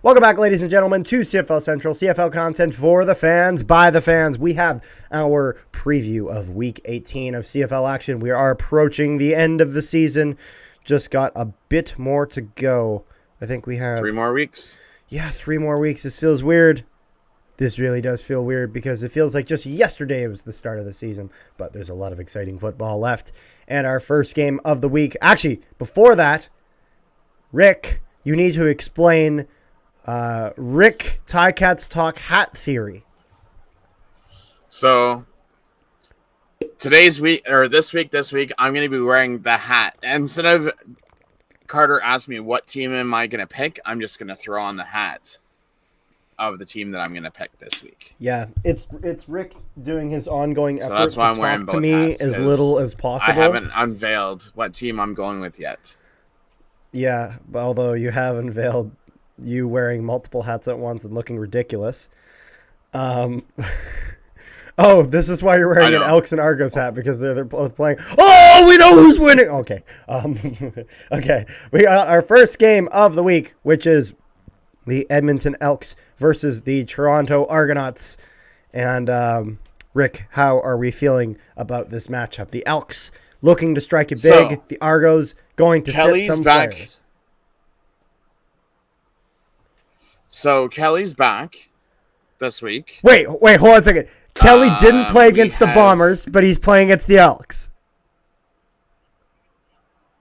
Welcome back, ladies and gentlemen, to CFL Central, CFL content for the fans, by the fans. We have our preview of Week 18 of CFL action. We are approaching the end of the season. Just got a bit more to go. I think we have... 3 more weeks. Yeah, 3 more weeks. This feels weird. This really does feel weird because it feels like just yesterday it was the start of the season. But there's a lot of exciting football left. And our first game of the week... Actually, before that, Rick, you need to explain... Rick Ticats Talk hat theory. So this week, I'm going to be wearing the hat. Instead of Carter asked me what team am I going to pick, I'm just going to throw on the hat of the team that I'm going to pick this week. Yeah, it's Rick doing his ongoing effort that's why to I'm wearing talk to both me hats, as little as possible. I haven't unveiled what team I'm going with yet. Yeah, although you have unveiled you wearing multiple hats at once and looking ridiculous. Oh, this is why you're wearing an Elks and Argos hat, because they're both playing. Oh, we know who's winning. Okay. Okay. We got our first game of the week, which is the Edmonton Elks versus the Toronto Argonauts. And Rick, how are we feeling about this matchup? The Elks looking to strike it big. The Argos going to sit some players. So Kelly's back this week. Wait, hold on a second. Kelly didn't play against the Bombers, but he's playing against the Elks.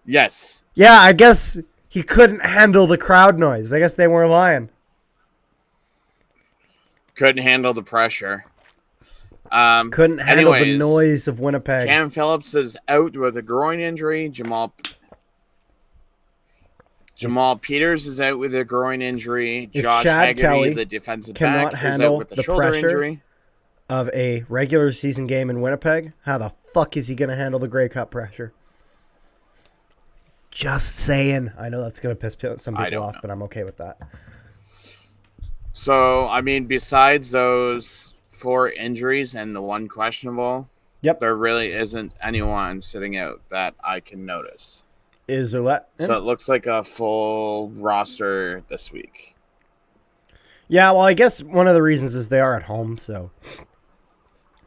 Yes. Yeah, I guess he couldn't handle the crowd noise. I guess they weren't lying. Couldn't handle the pressure. Couldn't handle the noise of Winnipeg. Cam Phillips is out with a groin injury. Jamal Peters is out with a groin injury. Josh Chad Haggerty, Kelly, the defensive cannot back, handle is out with the shoulder pressure injury of a regular season game in Winnipeg. How the fuck is he going to handle the Grey Cup pressure? Just saying. I know that's going to piss some people off, but I'm okay with that. So, I mean, besides those 4 injuries and the one questionable, there really isn't anyone sitting out that I can notice. Is there So it looks like a full roster this week. Yeah, well, I guess one of the reasons is they are at home, so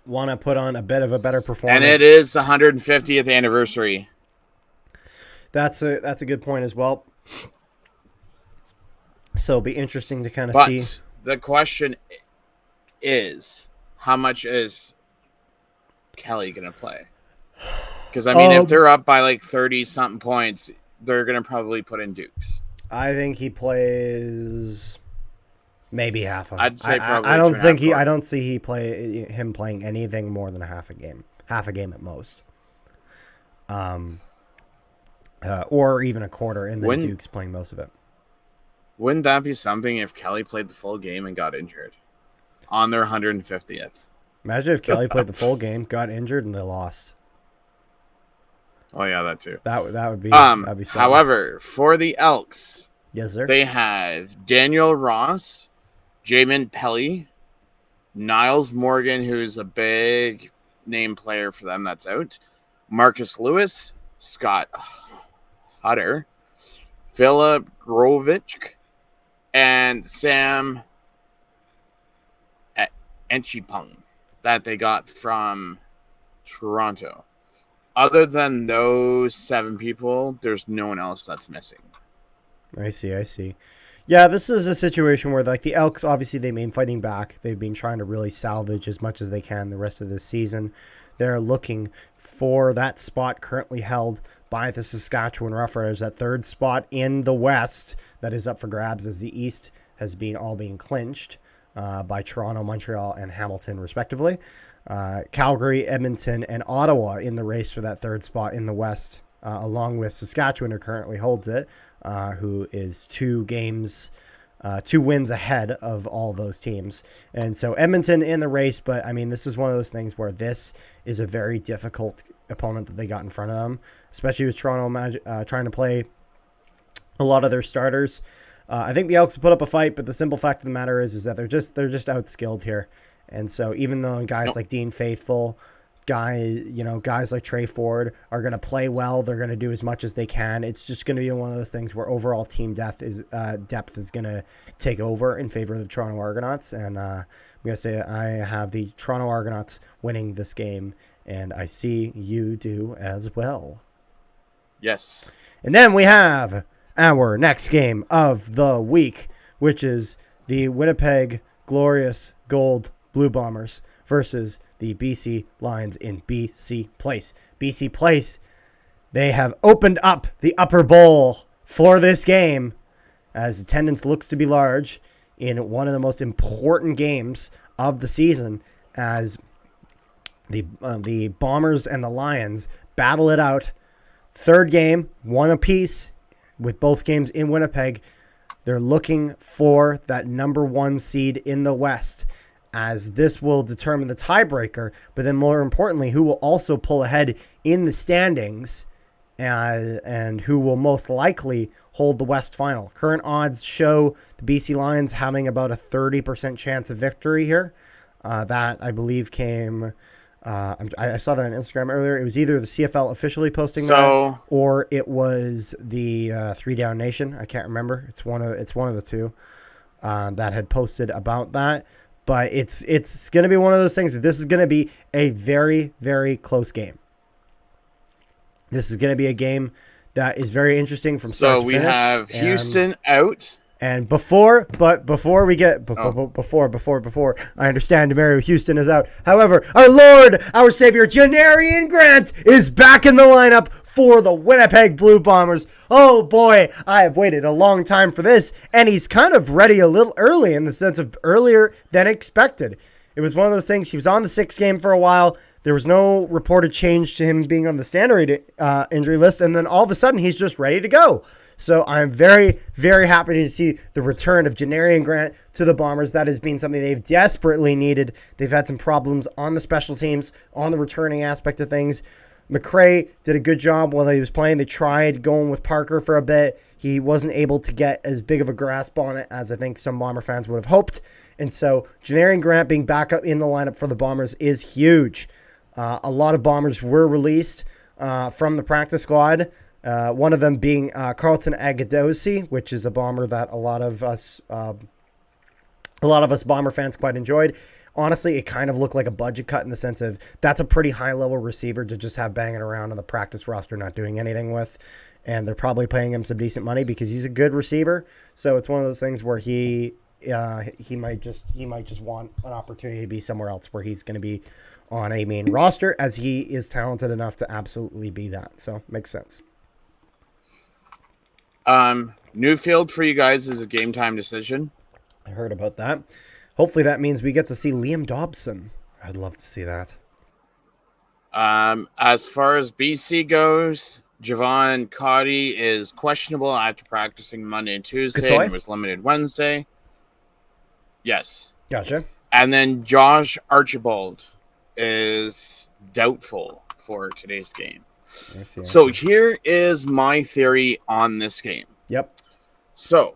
want to put on a bit of a better performance. And it is the 150th anniversary. That's a good point as well. So it'll be interesting to kind of see. But the question is, how much is Kelly going to play? Because, I mean, if they're up by like 30-something points, they're going to probably put in Dukes. I think he plays maybe half of. I'd say probably. I don't see him playing anything more than half a game at most. Or even a quarter, and then Dukes playing most of it. Wouldn't that be something if Kelly played the full game and got injured on their 150th? Imagine if Kelly played the full game, got injured, and they lost. Oh yeah, that too. That would be. That'd be something. However, for the Elks, yes sir, they have Daniel Ross, Jamin Pelly, Niles Morgan, who's a big name player for them. That's out. Marcus Lewis, Scott Hutter, Philip Grovich, and Sam Enchipung that they got from Toronto. Other than those 7 people, there's no one else that's missing. I see. Yeah, this is a situation where like the Elks, obviously they've been fighting back. They've been trying to really salvage as much as they can the rest of this season. They're looking for that spot currently held by the Saskatchewan Roughriders, that 3rd spot in the West that is up for grabs as the East has been all being clinched by Toronto, Montreal, and Hamilton, respectively. Calgary, Edmonton, and Ottawa in the race for that 3rd spot in the West, along with Saskatchewan, who currently holds it, who is 2 wins ahead of all those teams. And so Edmonton in the race, but I mean, this is one of those things where this is a very difficult opponent that they got in front of them, especially with Toronto trying to play a lot of their starters. I think the Elks will put up a fight, but the simple fact of the matter is that they're just outskilled here. And so even though guys like Dean Faithful guys like Trey Ford are going to play well. They're going to do as much as they can. It's just going to be one of those things where overall team depth is going to take over in favor of the Toronto Argonauts. And I'm going to say I have the Toronto Argonauts winning this game, and I see you do as well. Yes. And then we have our next game of the week, which is the Winnipeg Glorious Gold Blue Bombers versus the BC Lions in BC Place. BC Place, they have opened up the upper bowl for this game as attendance looks to be large in one of the most important games of the season as the Bombers and the Lions battle it out. Third game, one apiece with both games in Winnipeg. They're looking for that number 1 seed in the West, as this will determine the tiebreaker, but then more importantly, who will also pull ahead in the standings and who will most likely hold the West final. Current odds show the BC Lions having about a 30% chance of victory here. That, I believe, came... I saw that on Instagram earlier. It was either the CFL officially posting that, or it was the 3 Down Nation. I can't remember. It's one of the two that had posted about that. But it's going to be one of those things. This is going to be a very, very close game. This is going to be a game that is very interesting from start to finish. So we have Houston out. And before we get before I understand Mario Houston is out. However, our Lord, our Savior, Janarian Grant is back in the lineup for the Winnipeg Blue Bombers. Oh boy, I have waited a long time for this, and he's kind of ready a little early in the sense of earlier than expected. It was one of those things. He was on the 6th game for a while. There was no reported change to him being on the standard injury list, and then all of a sudden he's just ready to go. So I'm very, very happy to see the return of Janarian Grant to the Bombers. That has been something they've desperately needed. They've had some problems on the special teams, on the returning aspect of things. McRae did a good job while he was playing. They tried going with Parker for a bit. He wasn't able to get as big of a grasp on it as I think some Bomber fans would have hoped. And so Janarian Grant being back up in the lineup for the Bombers is huge. A lot of Bombers were released from the practice squad. One of them being Carlton Agadosi, which is a Bomber that a lot of us Bomber fans quite enjoyed. Honestly, it kind of looked like a budget cut in the sense of that's a pretty high-level receiver to just have banging around on the practice roster not doing anything with. And they're probably paying him some decent money because he's a good receiver. So it's one of those things where he might just want an opportunity to be somewhere else where he's going to be on a main roster, as he is talented enough to absolutely be that. So makes sense. Newfield for you guys is a game time decision. I heard about that. Hopefully that means we get to see Liam Dobson. I'd love to see that. As far as BC goes, Javon Cotty is questionable after practicing Monday and Tuesday and was limited Wednesday. Yes. Gotcha. And then Josh Archibald is doubtful for today's game. I see. Here is my theory on this game. Yep. So,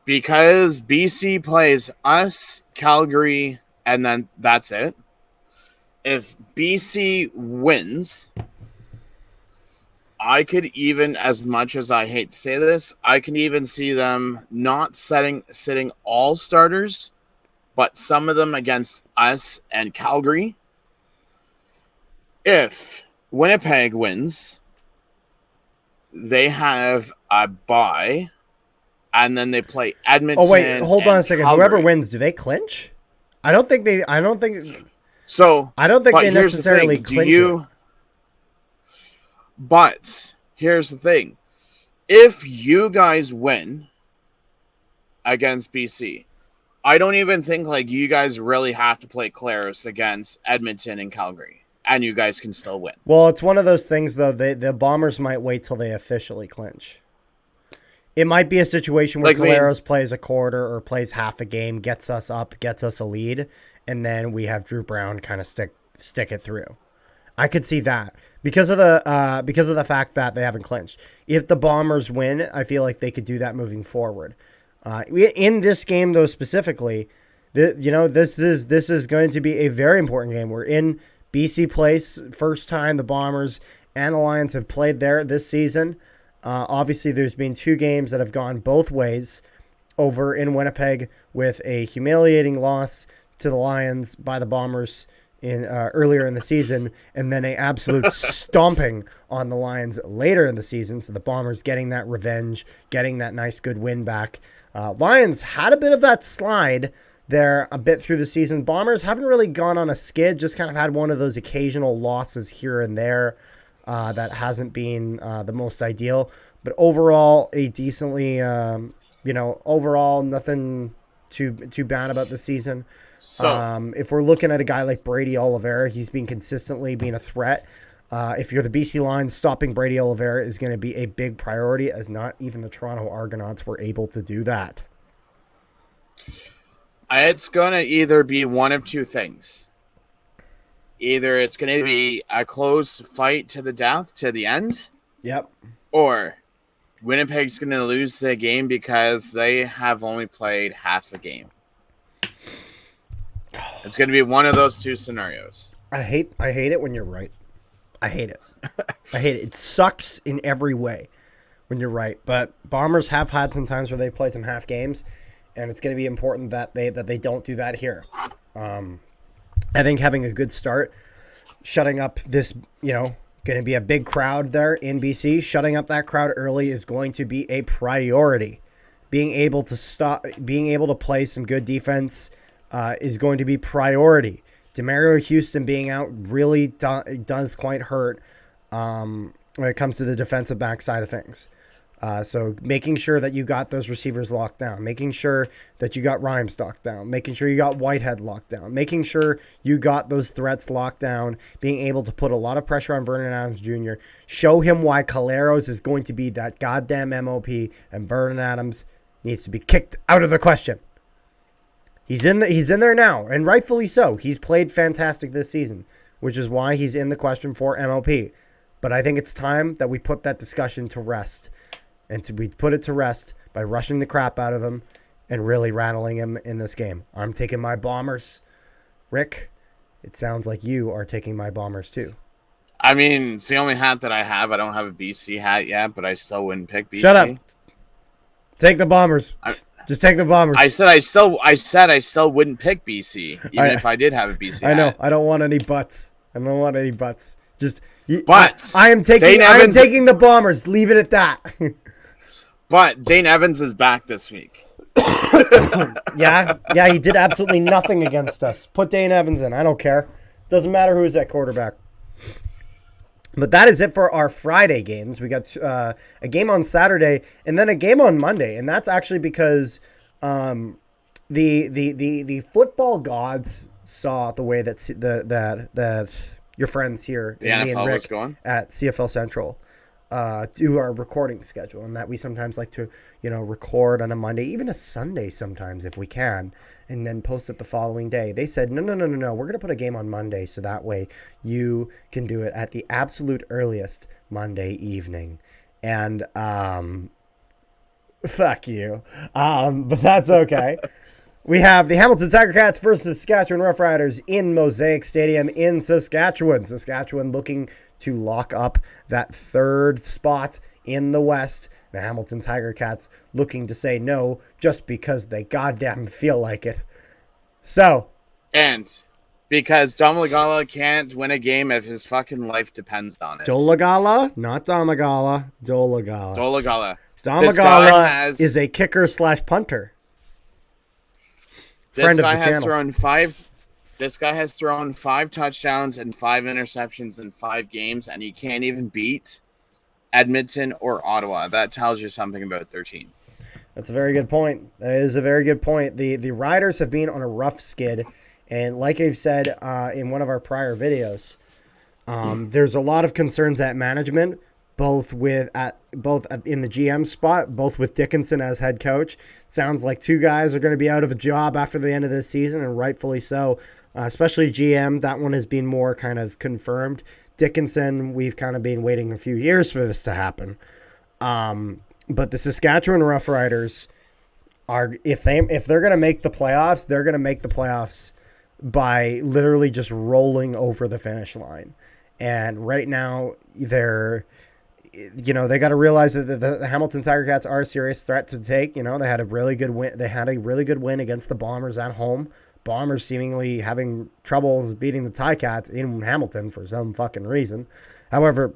because BC plays us, Calgary, and then that's it. If BC wins, I could even, as much as I hate to say this, I can even see them not sitting all starters, but some of them against us and Calgary. If Winnipeg wins, they have a bye, and then they play Edmonton. Oh wait, hold on a second. Calgary. Whoever wins, do they clinch? I don't think they necessarily clinch it. But here's the thing. If you guys win against BC, I don't even think you guys really have to play Claris against Edmonton and Calgary. And you guys can still win. Well, it's one of those things, though. The Bombers might wait till they officially clinch. It might be a situation where Caleros plays a quarter or plays half a game, gets us up, gets us a lead, and then we have Drew Brown kind of stick it through. I could see that because of the fact that they haven't clinched. If the Bombers win, I feel like they could do that moving forward. In this game, though, specifically, this is going to be a very important game. We're in BC Place, first time the Bombers and the Lions have played there this season. Obviously, there's been 2 games that have gone both ways over in Winnipeg, with a humiliating loss to the Lions by the Bombers in earlier in the season, and then an absolute stomping on the Lions later in the season. So the Bombers getting that revenge, getting that nice good win back. Lions had a bit of that slide there a bit through the season. Bombers haven't really gone on a skid, just kind of had one of those occasional losses here and there that hasn't been the most ideal. But overall, a decently, overall nothing too bad about the season. So, if we're looking at a guy like Brady Oliveira, he's been consistently being a threat. If you're the BC Lions, stopping Brady Oliveira is going to be a big priority, as not even the Toronto Argonauts were able to do that. It's going to either be one of 2 things. Either it's going to be a close fight to the death, to the end. Yep. Or Winnipeg's going to lose the game because they have only played half a game. It's going to be one of those 2 scenarios. I hate it when you're right. I hate it. I hate it. It sucks in every way when you're right. But Bombers have had some times where they played some half games, and it's going to be important that they don't do that here. I think having a good start, shutting up this, going to be a big crowd there in BC. Shutting up that crowd early is going to be a priority. Being able to play some good defense is going to be priority. DeMario Houston being out really does quite hurt when it comes to the defensive back side of things. So making sure that you got those receivers locked down, making sure that you got Rhymes locked down, making sure you got Whitehead locked down, making sure you got those threats locked down, being able to put a lot of pressure on Vernon Adams Jr., show him why Caleros is going to be that goddamn MOP, and Vernon Adams needs to be kicked out of the question. He's in there now, and rightfully so. He's played fantastic this season, which is why he's in the question for MOP. But I think it's time that we put that discussion to rest. And we put it to rest by rushing the crap out of him and really rattling him in this game. I'm taking my Bombers. Rick, it sounds like you are taking my Bombers too. I mean, it's the only hat that I have. I don't have a BC hat yet, but I still wouldn't pick BC. Shut up. Take the Bombers. Just take the Bombers. I said I still wouldn't pick BC, even if I did have a BC hat. I know. I don't want any buts. Just. But I am taking the Bombers. Leave it at that. But Dane Evans is back this week. Yeah, he did absolutely nothing against us. Put Dane Evans in. I don't care. Doesn't matter who's at quarterback. But that is it for our Friday games. We got a game on Saturday and then a game on Monday, and that's actually because the football gods saw the way that your friends here, the NFL was going at CFL Central, do our recording schedule, and that we sometimes like to, record on a Monday, even a Sunday sometimes if we can, and then post it the following day. They said, no, we're going to put a game on Monday so that way you can do it at the absolute earliest Monday evening. And, fuck you. But that's okay. We have the Hamilton Ticats versus Saskatchewan Roughriders in Mosaic Stadium in Saskatchewan. Saskatchewan looking to lock up that 3rd spot in the West. The Hamilton Ticats looking to say no just because they goddamn feel like it. So. And because Domagala can't win a game if his fucking life depends on it. Dolagala? Not Domagala. Dolagala. Domagala is a kicker/punter. This guy has thrown 5 touchdowns and 5 interceptions in 5 games, and he can't even beat Edmonton or Ottawa. That tells you something about their team. That's a very good point. That is a very good point. The Riders have been on a rough skid, and like I've said in one of our prior videos, there's a lot of concerns at management, both in the GM spot, both with Dickinson as head coach. Sounds like 2 guys are going to be out of a job after the end of this season, and rightfully so, especially GM. That one has been more kind of confirmed. Dickinson, we've kind of been waiting a few years for this to happen. But the Saskatchewan Roughriders are, if they're going to make the playoffs, they're going to make the playoffs by literally just rolling over the finish line. And right now, they got to realize that the Hamilton Tiger Cats are a serious threat to take. They had a really good win. They had a really good win against the Bombers at home. Bombers seemingly having troubles beating the Ticats in Hamilton for some fucking reason. However,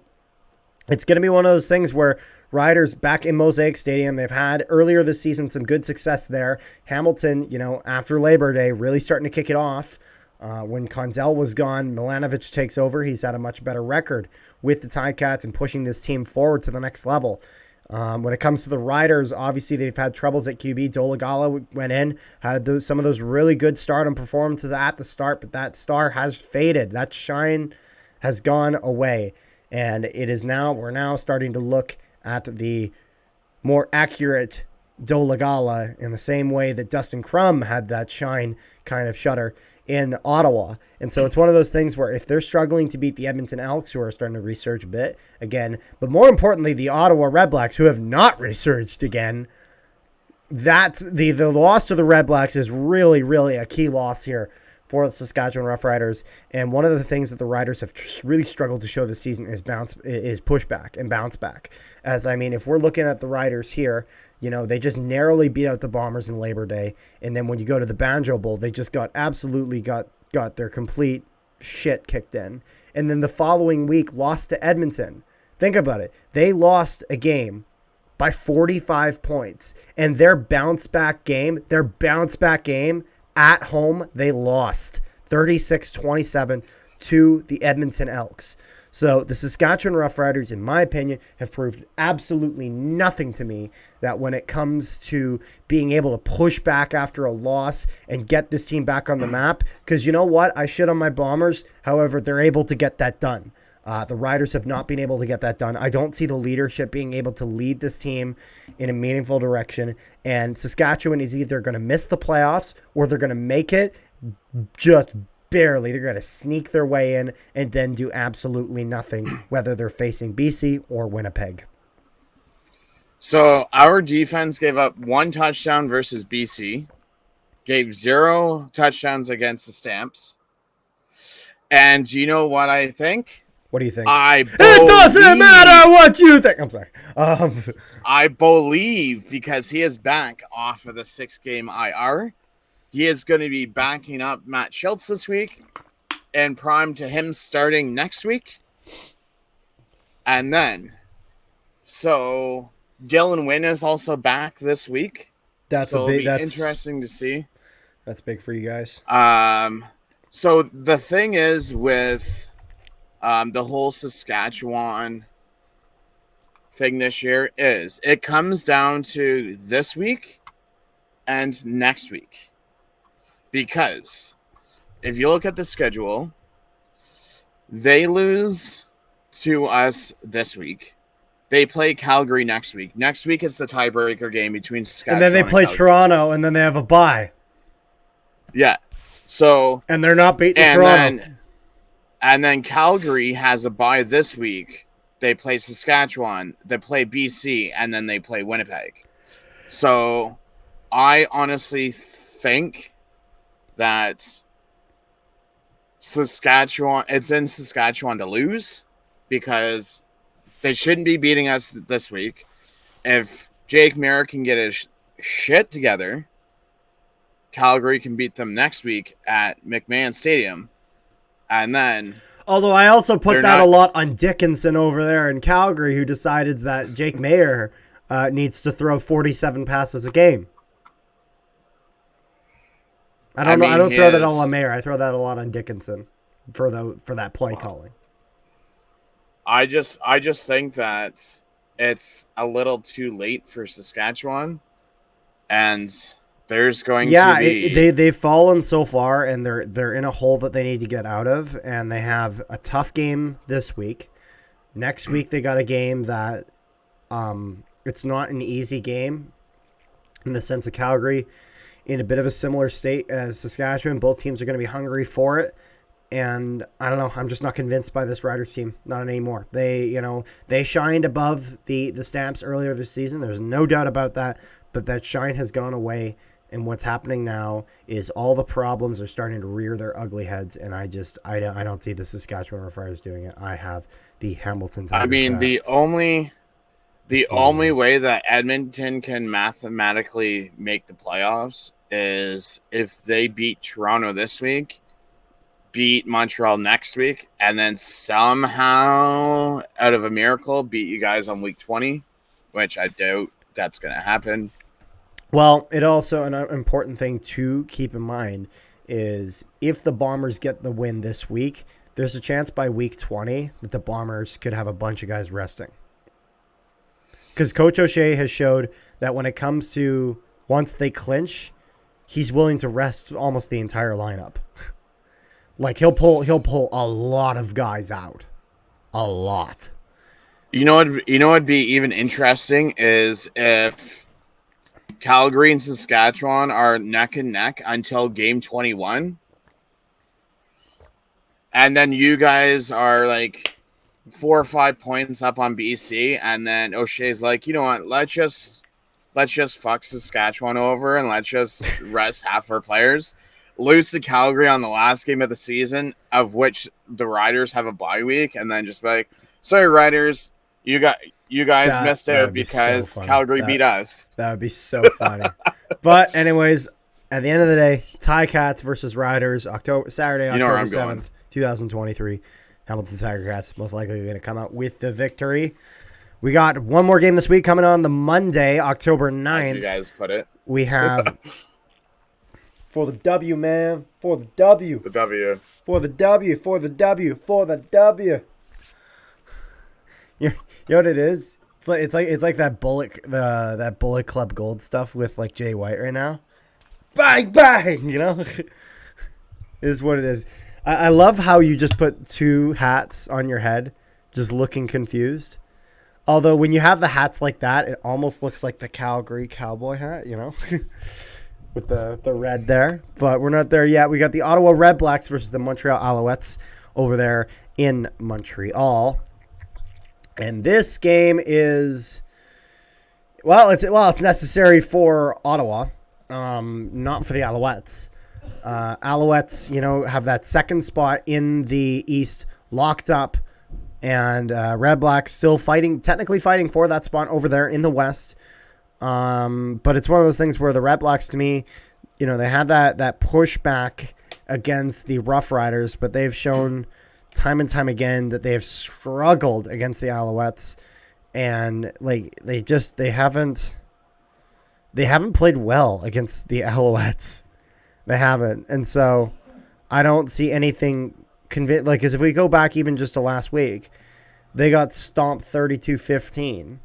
it's going to be one of those things where Riders back in Mosaic Stadium, they've had earlier this season some good success there. Hamilton, after Labor Day, really starting to kick it off. When Konzel was gone, Milanovic takes over. He's had a much better record with the Ticats and pushing this team forward to the next level. When it comes to the Riders, obviously they've had troubles at QB. Dolagala went in, had some of those really good stardom performances at the start, but that star has faded. That shine has gone away. And we're now starting to look at the more accurate Dolagala in the same way that Dustin Crum had that shine kind of shutter in Ottawa. And so it's one of those things where if they're struggling to beat the Edmonton Elks, who are starting to resurge a bit again, but more importantly, the Ottawa Redblacks, who have not resurged again, that's the loss to the Redblacks is really, really a key loss here for the Saskatchewan Roughriders. And one of the things that the Riders have really struggled to show this season is pushback and bounce back. If we're looking at the Riders here, they just narrowly beat out the Bombers in Labor Day. And then when you go to the Banjo Bowl, they just got their complete shit kicked in. And then the following week lost to Edmonton. Think about it. They lost a game by 45 points. And their bounce back game at home, they lost 36-27 to the Edmonton Elks. So the Saskatchewan Roughriders, in my opinion, have proved absolutely nothing to me that when it comes to being able to push back after a loss and get this team back on the map. Because you know what? I shit on my Bombers. However, they're able to get that done. The Riders have not been able to get that done. I don't see the leadership being able to lead this team in a meaningful direction. And Saskatchewan is either going to miss the playoffs or they're going to make it just barely. They're going to sneak their way in and then do absolutely nothing, whether they're facing BC or Winnipeg. So our defense gave up 1 touchdown versus BC, gave 0 touchdowns against the Stamps. And you know what I think? What do you think? It doesn't matter what you think. I'm sorry. I believe because he is back off of the 6-game IR, he is going to be backing up Matt Schultz this week and primed to him starting next week. And then, so Dylan Wynn is also back this week. That's interesting to see. That's big for you guys. So the thing is with the whole Saskatchewan thing this year is it comes down to this week and next week. Because if you look at the schedule, they lose to us this week. They play Calgary next week. Next week is the tiebreaker game between Saskatchewan and then they play Toronto, and then they have a bye. Yeah. So and they're not beating Toronto. And then Calgary has a bye this week. They play Saskatchewan, they play BC, and then they play Winnipeg. So I honestly think that it's in Saskatchewan to lose because they shouldn't be beating us this week. If Jake Mara can get his shit together, Calgary can beat them next week at McMahon Stadium. And then... Although I also put that a lot on Dickinson over there in Calgary, who decided that Jake Mayer needs to throw 47 passes a game. I don't throw that all on Mayer. I throw that a lot on Dickinson for that play calling. I just think that it's a little too late for Saskatchewan, and there's going to be they've fallen so far, and they're in a hole that they need to get out of, and they have a tough game this week. Next week they got a game that it's not an easy game in the sense of Calgary in a bit of a similar state as Saskatchewan. Both teams are going to be hungry for it. And I don't know. I'm just not convinced by this Riders team. Not anymore. They shined above the Stamps earlier this season. There's no doubt about that. But that shine has gone away. And what's happening now is all the problems are starting to rear their ugly heads, and I don't see the Saskatchewan Roughriders doing it. I have the Hamilton I mean, the Tiger-Cats only defeating way that Edmonton can mathematically make the playoffs is if they beat Toronto this week, beat Montreal next week, and then somehow, out of a miracle, beat you guys on week 20, which I doubt that's going to happen. Well, it also, an important thing to keep in mind is if the Bombers get the win this week, there's a chance by week 20 that the Bombers could have a bunch of guys resting. Because Coach O'Shea has showed that when it comes to once they clinch, he's willing to rest almost the entire lineup. Like he'll pull a lot of guys out. A lot. You know what'd be even interesting is if Calgary and Saskatchewan are neck and neck until game 21. And then you guys are like 4 or 5 points up on BC. And then O'Shea's like, you know what? Let's just fuck Saskatchewan over and let's just rest half our players. Lose to Calgary on the last game of the season, of which the Riders have a bye week. And then just be like, sorry, Riders, you guys missed out because so Calgary beat us. That would be so funny. But anyways, at the end of the day, Ticats versus Riders, Saturday, October 7th, 2023. Hamilton Tiger-Cats most likely going to come out with the victory. We got one more game this week coming on the Monday, October 9th. As you guys put it. We have for the W, man. For the W. The W. For the W. For the W. For the W. You know what it is? It's like that Bullet Club Gold stuff with like Jay White right now. Bang bang, you know? Is what it is. I love how you just put two hats on your head, just looking confused. Although when you have the hats like that, it almost looks like the Calgary Cowboy hat, you know? With the red there. But we're not there yet. We got the Ottawa Red Blacks versus the Montreal Alouettes over there in Montreal. And this game is it's necessary for Ottawa, not for the Alouettes. Alouettes, have that second spot in the East locked up, and Red Blacks still technically fighting for that spot over there in the West. But it's one of those things where the Red Blacks, to me, they had that pushback against the Rough Riders, but they've shown time and time again that they have struggled against the Alouettes, and they haven't played well against the Alouettes. They haven't, and so I don't see anything because if we go back even just to last week, they got stomped 32-15,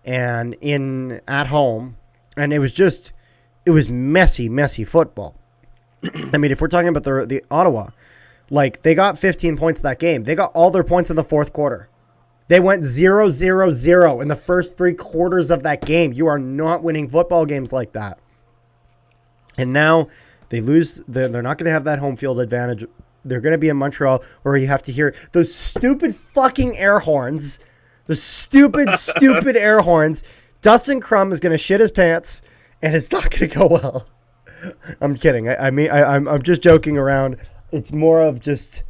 and at home, and it was messy football. I mean, if we're talking about the Ottawa. They got 15 points that game. They got all their points in the fourth quarter. They went 0-0-0 in the first 3 quarters of that game. You are not winning football games like that. And now they lose. They're not going to have that home field advantage. They're going to be in Montreal where you have to hear those stupid fucking air horns. The stupid air horns. Dustin Crum is going to shit his pants, and it's not going to go well. I'm kidding. I'm just joking around. It's more of just,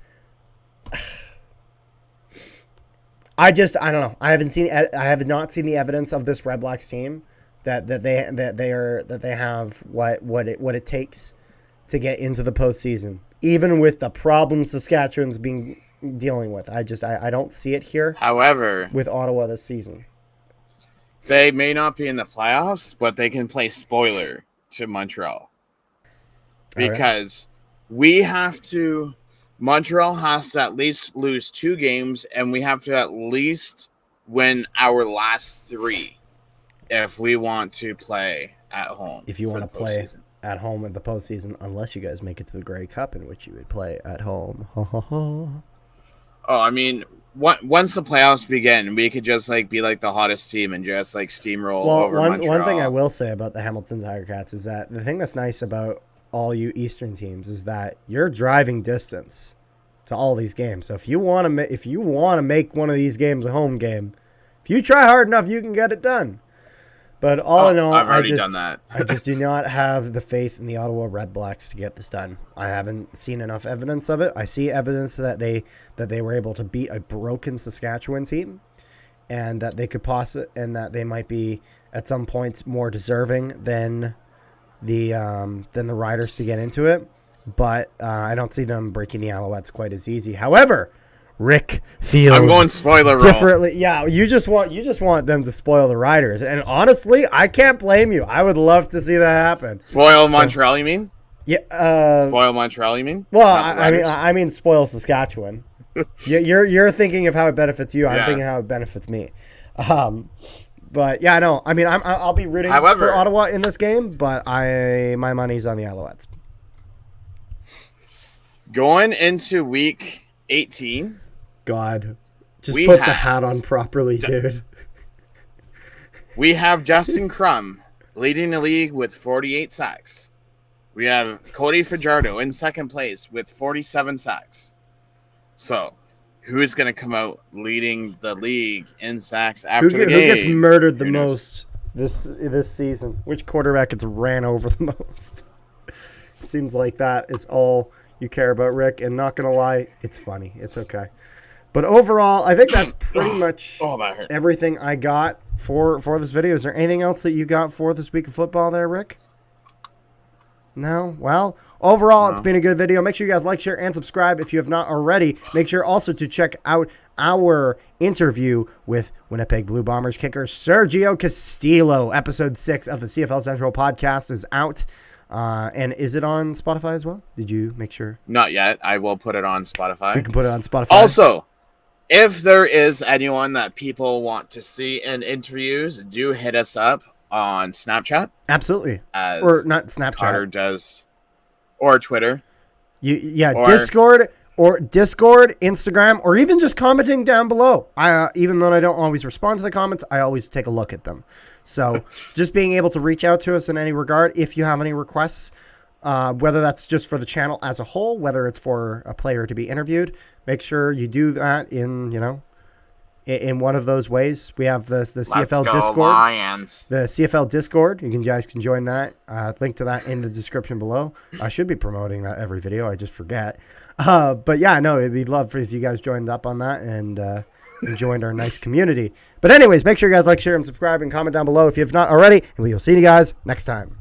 I don't know. I have not seen the evidence of this Red Blacks team that they have what it takes to get into the postseason, even with the problems Saskatchewan's dealing with. I don't see it here. However, with Ottawa this season, they may not be in the playoffs, but they can play spoiler to Montreal because. Montreal has to at least lose 2 games, and we have to at least win our last 3 if we want to play at home. If you want to play at home in the postseason, unless you guys make it to the Grey Cup, in which you would play at home. Oh, I mean, once the playoffs begin, we could just be the hottest team and just steamroll over Montreal. One thing I will say about the Hamilton Tiger-Cats is that the thing that's nice about all you Eastern teams is that you're driving distance to all these games. So if you want to make one of these games a home game, if you try hard enough, you can get it done. But all in all, I've already done that. I just do not have the faith in the Ottawa Red Blacks to get this done. I haven't seen enough evidence of it. I see evidence that they were able to beat a broken Saskatchewan team, and that they could and that they might be at some points more deserving than the Riders to get into it. But I don't see them breaking the Alouettes quite as easy. However, Rick feels I'm going spoiler differently. roll. Yeah, you just want them to spoil the Riders, and honestly, I can't blame you. I would love to see that happen. Spoil Montreal, you mean? Yeah. Spoil Montreal, you mean? Well, I mean, spoil Saskatchewan. You're thinking of how it benefits you. I'm thinking how it benefits me. But yeah, no. I mean, I'll be rooting for Ottawa in this game, but my money's on the Alouettes. Going into week 18. God, just put the hat on properly, dude. We have Justin Crum leading the league with 48 sacks. We have Cody Fajardo in second place with 47 sacks. So, who's going to come out leading the league in sacks after the game? Who gets murdered the most this season? Which quarterback gets ran over the most? It seems like that is all you care about, Rick. And not going to lie, it's funny. It's okay. But overall, I think that's pretty much everything I got for this video. Is there anything else that you got for this week of football there, Rick? No? Well, overall, It's been a good video. Make sure you guys like, share, and subscribe if you have not already. Make sure also to check out our interview with Winnipeg Blue Bombers kicker Sergio Castillo. Episode 6 of the CFL Central podcast is out. And is it on Spotify as well? Did you make sure? Not yet. I will put it on Spotify. You can put it on Spotify. Also, if there is anyone that people want to see in interviews, do hit us up on Snapchat. Absolutely. Or not Snapchat. Carter does. Or Twitter. Discord, Instagram, or even just commenting down below. Even though I don't always respond to the comments, I always take a look at them. So just being able to reach out to us in any regard, if you have any requests, whether that's just for the channel as a whole, whether it's for a player to be interviewed, make sure you do that in one of those ways. We have the CFL Discord. Lions. The CFL Discord. You guys can join that. Link to that in the description below. I should be promoting that every video. I just forget. But yeah, no, it'd be love if you guys joined up on that and joined our nice community. But anyways, make sure you guys like, share, and subscribe, and comment down below if you have not already. And we will see you guys next time.